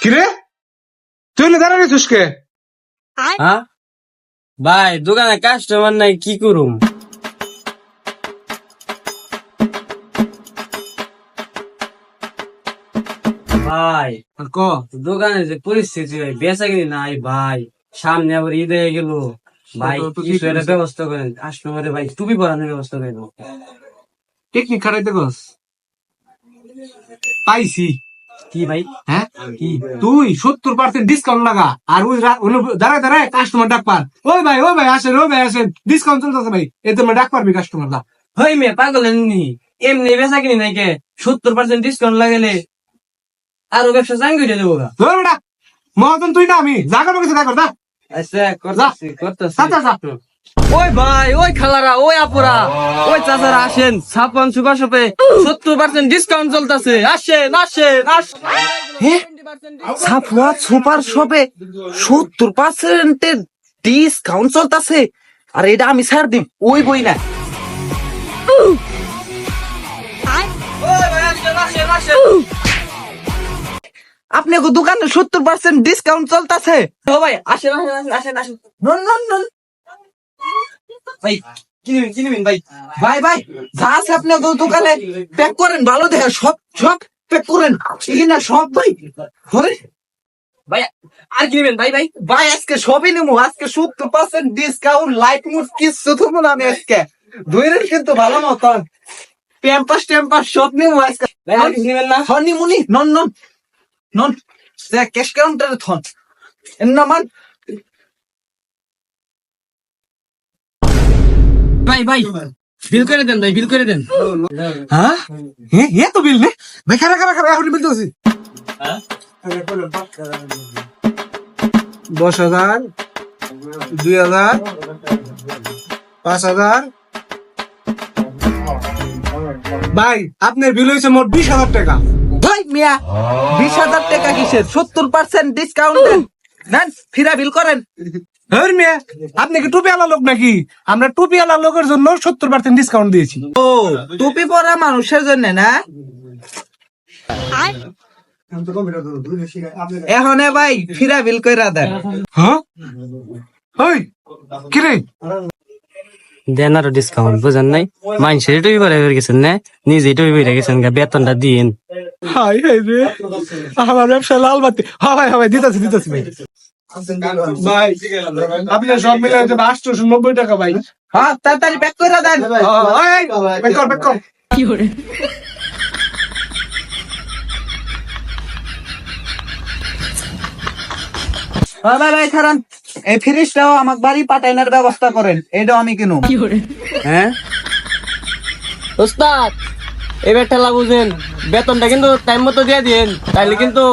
কিরে তুই দাঁড়ানি তুসকে হ্যাঁ ভাই দোকানে কাস্টমার নাই কি করুম? ভাই ক দোকানে যে পরিস্থিতি ভাই বেচা কিনি নাই ভাই, সামনে আবার ঈদ হয়ে গেল ভাই, তো ঠিক কিছু একটা আছে। ব্যবস্থা করেন, কাস্টমারে ভাই টুপি পরানোর ব্যবস্থা করেন। টেকনিক খাটাইতে গস পাইছি। কি ভাই? হ্যাঁ কি তুই 70% ডিসকাউন্ট লাগা আর ওই দাঁড়ায় দাঁড়ায় কাস্টমার ডাক পার, ওই ভাই আসেন ডিসকাউন্ট চলতেছে ভাই, এতে মানে ডাক পারবি কাস্টমার দা। হই মে পাগল এমনি এমনি বেচা কিনি নাই কে 70% ডিসকাউন্ট লাগালে আরো ব্যবসা চাঙ্গি দিয়ে দেবো গা। ধর বেটা মহাজন তুই না আমি জাগা বকেছে দেখা দা। আচ্ছা করতেছি করতেছি। যা, যা, যা। ওই ভাই ওই খালারা ওই আপুরা ওই চাচারা আসেন, ছাপান সুপার শপে 70% ডিসকাউন্ট চলতেছে, আসেন আসেন আসেন। সাফওয়াত সুপার শপে 70% ডিসকাউন্ট চলতেছে। আর এটা আমি ছাড় দিম, ওই বই না। আপনি দোকানে 70% ডিসকাউন্ট চলতেছে। ও ভাই আসেন আসেন আসেন আসেন। নন নন নন ভাই কি নিবেন ভাই? ভাই ভাই যা আছে আপনি দোকানে প্যাক করেন, ভালো দেখে সব সব প্যাক করেন, এখানে সব ভাই। হরে ভাই আর কি নিবেন ভাই? ভাই ভাই আজকে সবই নেবো, আজকে 70% ডিসকাউন্ট, লাইট মুড কিছু থবো না আমি আজকে। ধরেন কিন্তু ভালো মতন টেম্পাস সব নেবো আজকে। ভাই আর কিছু নিবেন না? হনিমুনি নন নন নন ক্যাশ কাউন্টারে থন এর নামান। ভাই ভাই বিল করে দেন ভাই, বিল করে দেন। হ্যাঁ হে তো বিল নে ভাই, খারা এখন বিল দিছি। 10,000 2,000 5,000 ভাই আপনার বিল হয়েছে মোট 20,000 টাকা। ভাই মিয়া 20,000 টাকা কিসের? 70% ডিসকাউন্ট নেন, ফিরা বিল করেন। হ্যাঁ মিয়া আপনি কি টুপি আলা লোক নাকি? আমরা টুপি আলা লোকের জন্য 70% ডিসকাউন্ট দিয়েছি। ও টুপি পরা মানুষের জন্য না? এখন ভাই ফিরা বিল কইরা দেন। হ্যাঁ ওই কিরে দেন আরো ডিসকাউন্ট, বুঝেন নাই? মানুষের টুপি পরে গেছেন না, নিজে টুপি পরে গেছেন, বেতনটা দিন। হাই হাই রে আমার ব্যবসা লাল বাতি। হ্যাঁ ভাই দিতেছি ভাই। ভাই আপনার সব মিলে 890 টাকা ভাই। হ্যাঁ তাড়াতাড়ি প্যাক কইরা দেন। ব্যাক কর হ্যাঁ ভাই ভাই খারান, এই ফ্রিজটাও আমার বাড়ি পাঠাইনার ব্যবস্থা করেন, এটাও আমি কিনুম। হ্যাঁ ওস্তাদ এবার ঠেলা বুঝেন, বেতনটা কিন্তু টাইম মতো দিয়ে দিন, তাইলে কিন্তু